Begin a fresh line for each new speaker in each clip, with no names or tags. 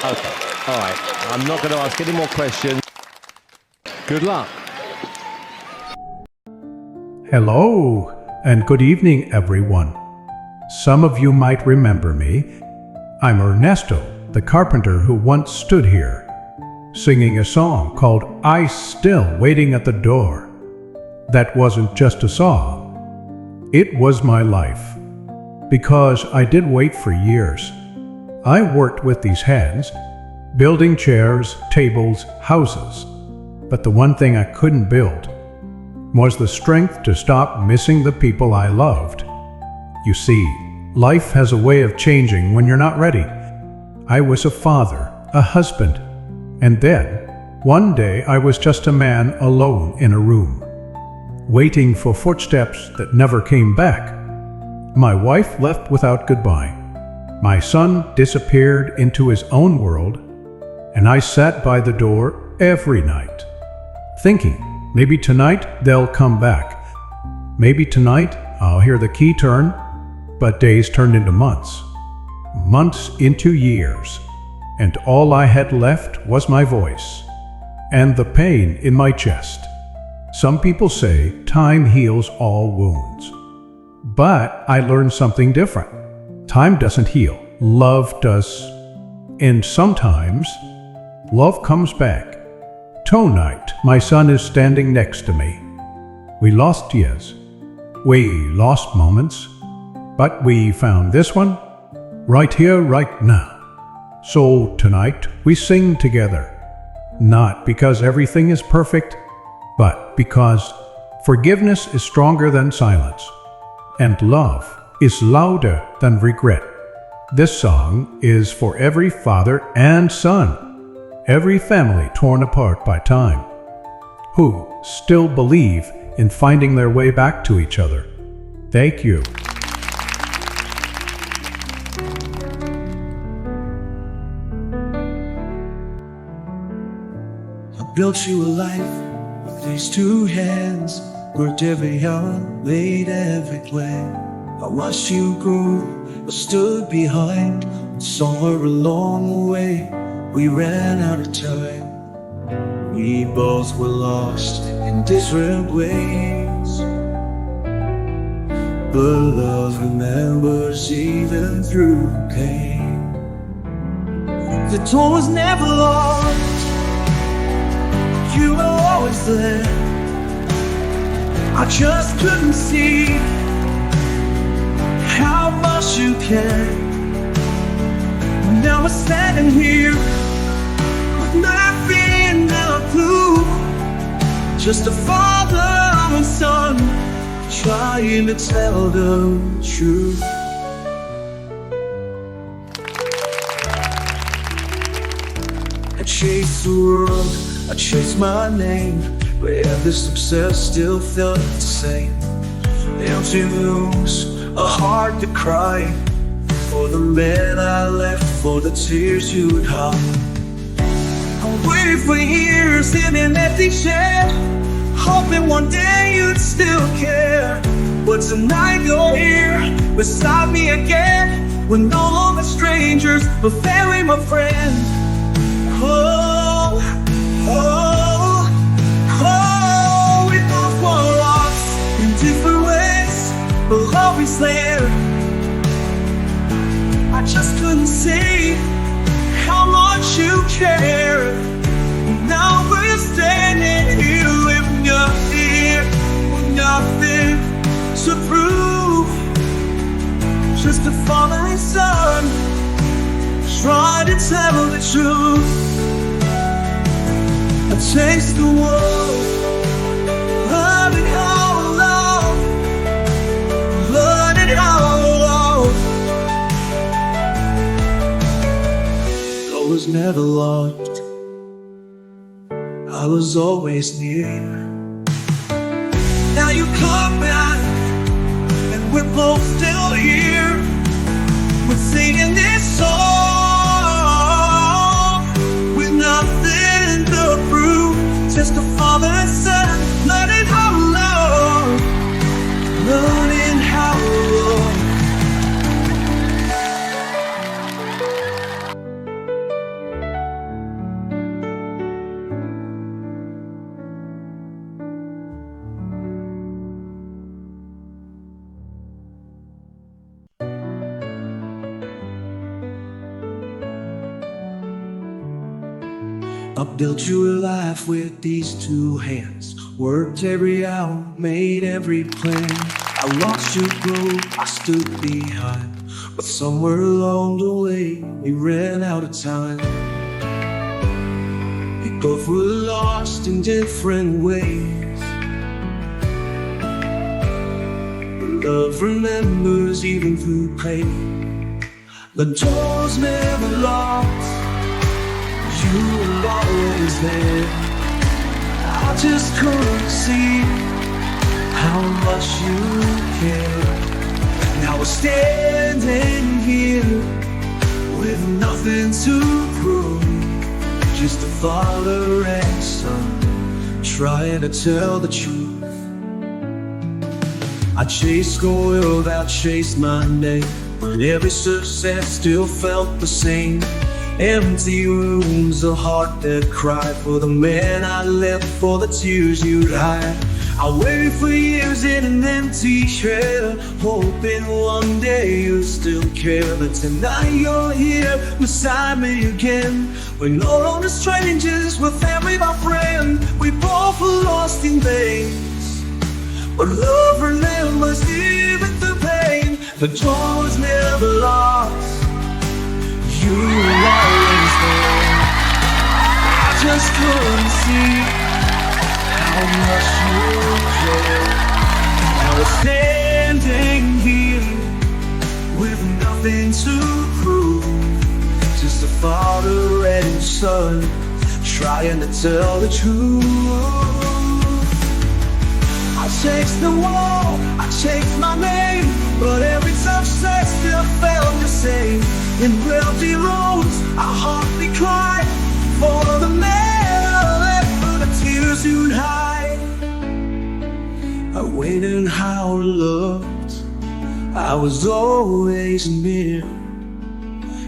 Okay, all right. I'm not going to ask any more questions. Good luck.
Hello, and good evening, everyone. Some of you might remember me. I'm Ernesto, the carpenter who once stood here, singing a song called "I Still Waiting at the Door." That wasn't just a song. It was my life. Because I did wait for years. I worked with these hands, building chairs, tables, houses. But the one thing I couldn't build was the strength to stop missing the people I loved. You see, life has a way of changing when you're not ready. I was a father, a husband, and then, one day I was just a man alone in a room, waiting for footsteps that never came back. My wife left without goodbye. My son disappeared into his own world, and I sat by the door every night, thinking, maybe tonight they'll come back. Maybe tonight I'll hear the key turn, but days turned into months. Months into years, and all I had left was my voice and the pain in my chest. Some people say time heals all wounds, but I learned something different. Time doesn't heal, love does. And sometimes, love comes back. Tonight, my son is standing next to me. We lost years. We lost moments. But we found this one, right here, right now. So tonight, we sing together. Not because everything is perfect, but because forgiveness is stronger than silence, and love is louder than regret. This song is for every father and son, every family torn apart by time, who still believe in finding their way back to each other. Thank you.
I built you a life with these two hands, worked every hour, laid every plan. I watched you grow, but stood behind. Somewhere along the way, we ran out of time. We both were lost in different ways, but love remembers even through pain. The door was never locked, you were always there. I just couldn't see how much you care. Now we're standing here with nothing but blue, just a father and son trying to tell the truth. I chased the world, I chased my name, but every success still felt the same. Empty rooms, a heart to cry, for the man I left, for the tears you would hide. I waited for years in an empty shed, hoping one day you'd still care. But tonight you're here, beside me again. We're no longer strangers, but family, my friend. Oh, oh, oh, we both were lost in different ways, but always there. I just couldn't see how much you care. Now we're standing here with nothing to prove, just a father and son trying to tell the truth. I taste the world, learning how to love, learning how to love. I was never lost, I was always near. Now you come back, and we're both still here. We're singing this song with nothing to prove, just a father and son learning how to love, learning how to love. I built your life with these two hands. Worked every hour, made every plan. I watched you grow, I stood behind. But somewhere along the way, we ran out of time. We both were lost in different ways. Love remembers even through pain. The door's never locked. You were always there. I just couldn't see how much you care. Now we're standing here with nothing to prove, just a father and son trying to tell the truth. I chased the world, I chased my name, but every success still felt the same. Empty rooms, a heart that cried for the man I left, for the tears you'd hide. I waited for years in an empty shell, hoping one day you'd still care. But tonight you're here beside me again. We're no longer strangers, we're family, my friend. We both were lost in veins, but love remembers even through pain. The door was never lost. You were always there. I just couldn't see how much you care. Now we're standing here with nothing to prove, just a father and son trying to tell the truth. I chased the wall, I chased my name, but every success still felt the same. In empty roads, I hardly cried for the man I left, for the tears you'd hide. I waited how I loved, I was always near.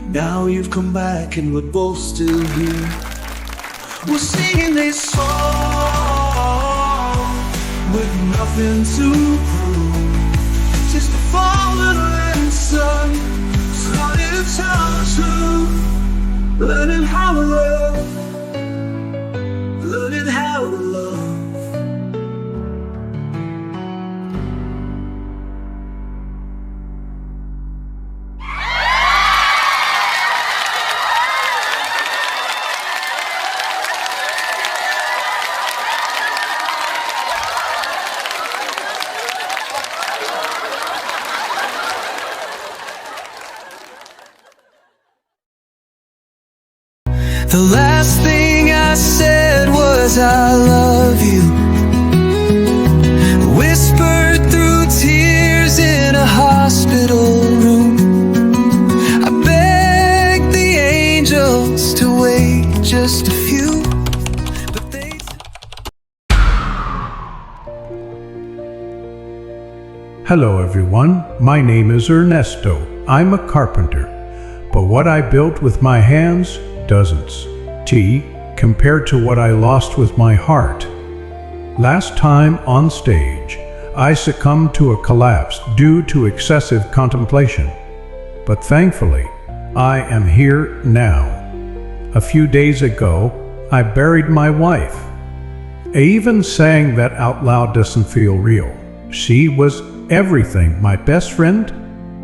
Now you've come back and we're both still here. We're singing this song with nothing to prove, just a fallen and son trying to tell the truth. Learning how to love, learning how to love.
The last thing I said was I love you, whispered through tears in a hospital room. I begged the angels to wait just a few, but they...
Hello everyone, my name is Ernesto. I'm a carpenter, but what I built with my hands, dozens. Compared to what I lost with my heart. Last time on stage, I succumbed to a collapse due to excessive contemplation. But thankfully, I am here now. A few days ago, I buried my wife. Even saying that out loud doesn't feel real. She was everything, my best friend,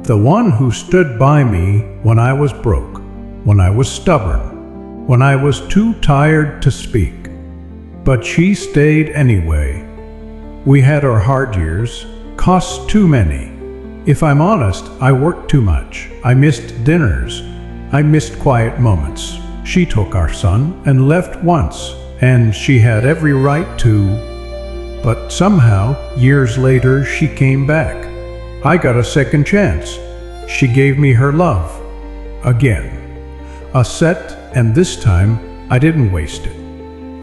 the one who stood by me when I was broke, when I was stubborn, when I was too tired to speak. But she stayed anyway. We had our hard years, cost too many. If I'm honest, I worked too much. I missed dinners. I missed quiet moments. She took our son and left once, and she had every right to. But somehow, years later, she came back. I got a second chance. She gave me her love. Again. A set, and this time, I didn't waste it.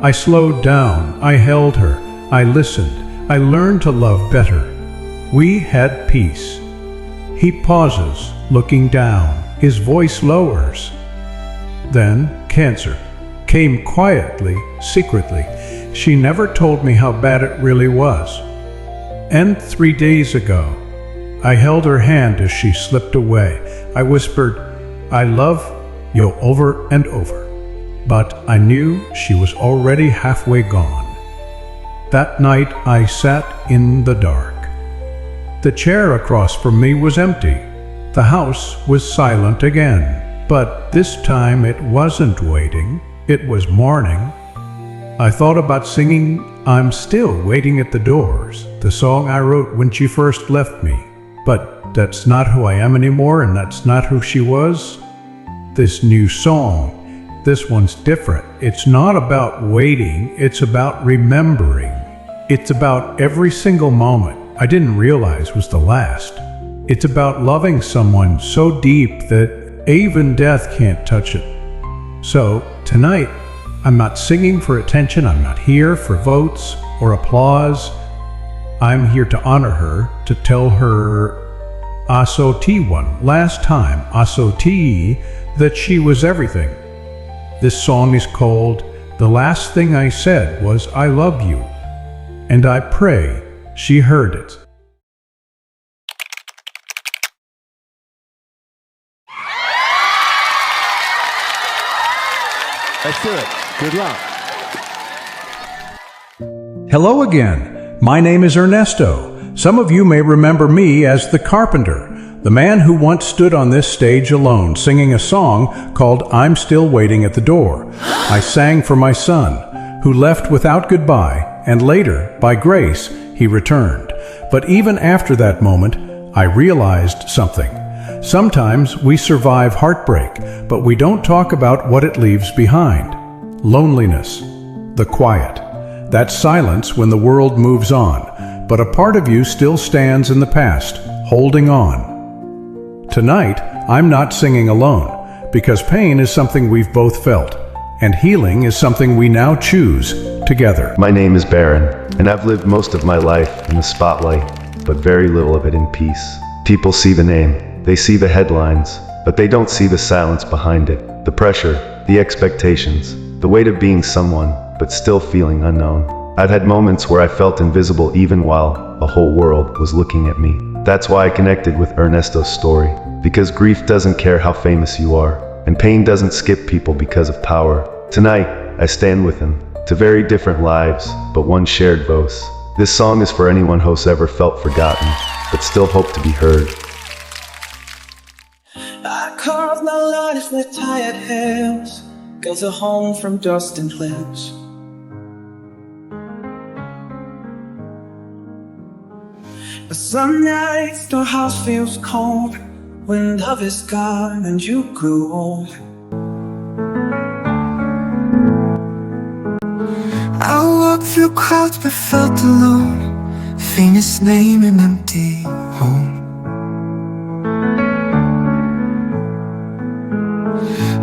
I slowed down, I held her, I listened, I learned to love better. We had peace. He pauses, looking down, his voice lowers. Then, cancer came quietly, secretly. She never told me how bad it really was. And 3 days ago, I held her hand as she slipped away. I whispered, I love you over and over. but I knew she was already halfway gone. That night I sat in the dark. The chair across from me was empty. The house was silent again, but this time it wasn't waiting, it was morning. I thought about singing "I'm Still Waiting at the Doors," the song I wrote when she first left me. But that's not who I am anymore, and that's not who she was. This new song, this one's different. It's not about waiting, it's about remembering. It's about every single moment I didn't realize was the last. It's about loving someone so deep that even death can't touch it. So, tonight, I'm not singing for attention, I'm not here for votes or applause. I'm here to honor her, to tell her Asoti one last time, Asoti, that she was everything. This song is called "The Last Thing I Said Was I Love You," and I pray she heard it.
Let's do it. Good luck.
Hello again. My name is Ernesto. Some of you may remember me as the Carpenter, the man who once stood on this stage alone singing a song called "I'm Still Waiting at the Door." I sang for my son, who left without goodbye, and later, by grace, he returned. But even after that moment, I realized something. Sometimes we survive heartbreak, but we don't talk about what it leaves behind. Loneliness, the quiet, that silence when the world moves on, but a part of you still stands in the past, holding on. Tonight, I'm not singing alone, because pain is something we've both felt, and healing is something we now choose together.
My name is Baron, and I've lived most of my life in the spotlight, but very little of it in peace. People see the name, they see the headlines, but they don't see the silence behind it, the pressure, the expectations, the weight of being someone, but still feeling unknown. I've had moments where I felt invisible even while a whole world was looking at me. That's why I connected with Ernesto's story, because grief doesn't care how famous you are, and pain doesn't skip people because of power. Tonight, I stand with him, to very different lives, but one shared voice. This song is for anyone who's ever felt forgotten, but still hope to be heard.
I carved my life with tired hands, built a home from dust and cliffs. But some nights the house feels cold, when love is gone and you grew old.
I walked through crowds but felt alone, famous name an empty home.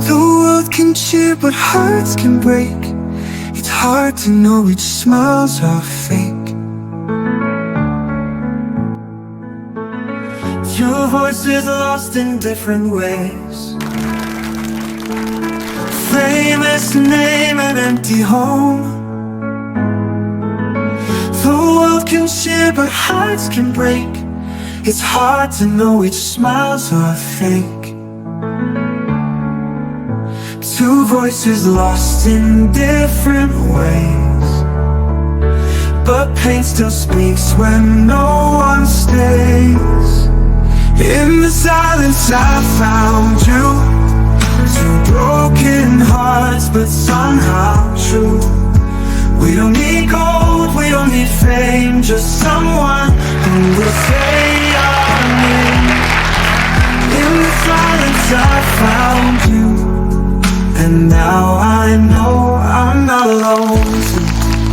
The world can cheer but hearts can break. It's hard to know which smiles are fake.
Your voice is lost in different ways. Famous name an empty home. The world can cheer but hearts can break. It's hard to know which smiles are fake. Two voices lost in different ways, but pain still speaks when no one stays. In the silence I found you, two broken hearts but somehow true. We don't need gold, we don't need fame, just someone who will say our name. In the silence I found you, and now I know I'm not alone.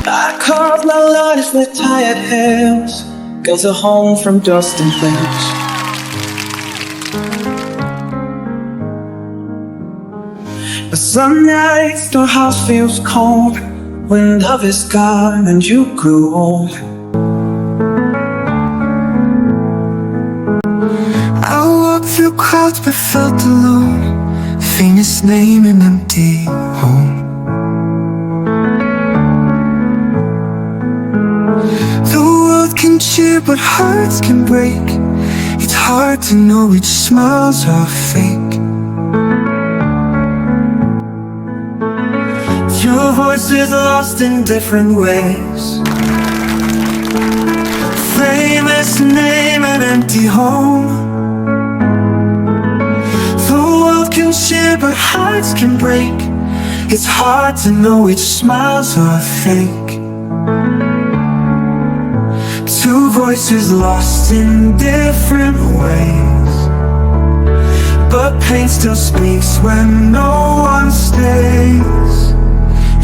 I carved my life with tired hands, built a home from dust and flames. But some nights the house feels cold, when love is gone and you grew old.
I walked through crowds but felt alone, famous name an empty home. The world can cheer but hearts can break. It's hard to know which smiles are fake.
voices lost in different ways. Famous name and empty home. The world can share but hearts can break. It's hard to know which smiles are fake. Two voices lost in different ways, but pain still speaks when no one stays.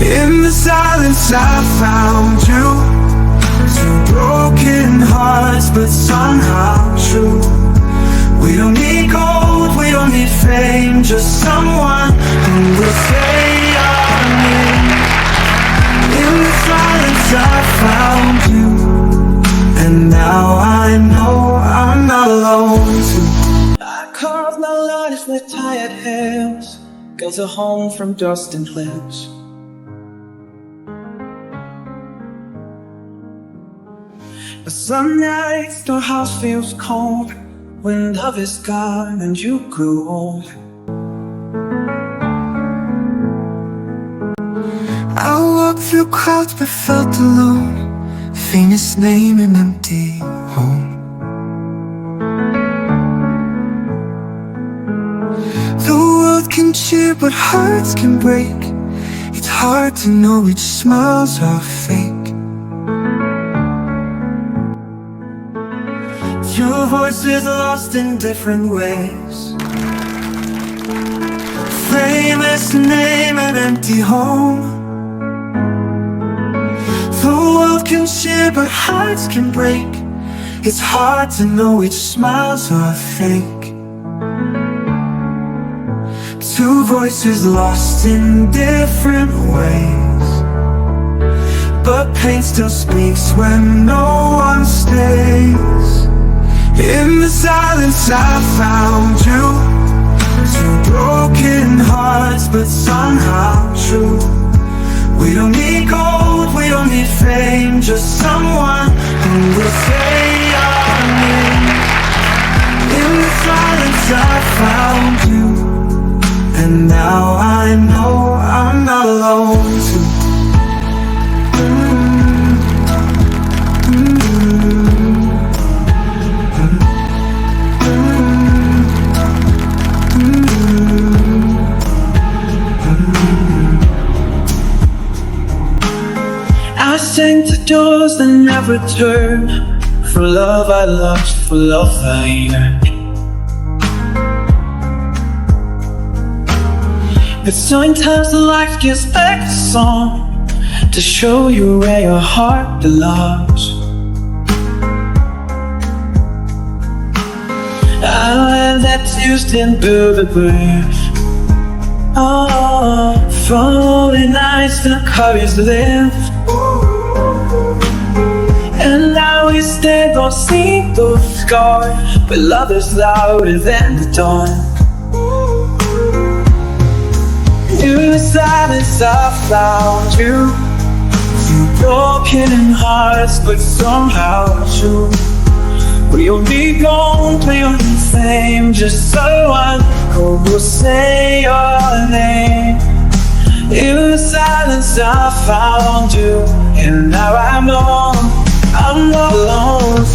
In the silence I found you. Two broken hearts but somehow true. We don't need gold, we don't need fame, just someone who will say our name. In the silence I found you, and now I know I'm not alone too. I carved my life with tired hands, built a home from dust and cliffs. But some nights the house feels cold when love is gone and you grew old. I walked through crowds but felt alone. Famous name and empty home. The world can cheer but hearts can break. It's hard to know which smiles are fake. Your voice is lost in different ways. Famous name and empty home. The world can share but hearts can break. It's hard to know which smiles are fake. Two voices lost in different ways, but pain still speaks when no one stays. In the silence I found you. Two broken hearts but somehow true. We don't need gold, we don't need fame, just someone who will say our name. In the silence I found you, and now I know I'm not alone too. I sang to doors that never turn. For love I lost, for love I yearned. But sometimes life gives back the song to show you where your heart belongs. I land that Tuesday and build a bridge. Oh, from lonely nights the courage live. And now we stand, don't see those scars, but love is louder than the dawn. In the silence I found you. Two broken hearts, but somehow true. We don't need gold, we don't need fame, just someone who will say your name. In the silence I found you, and now I know I'm not alone.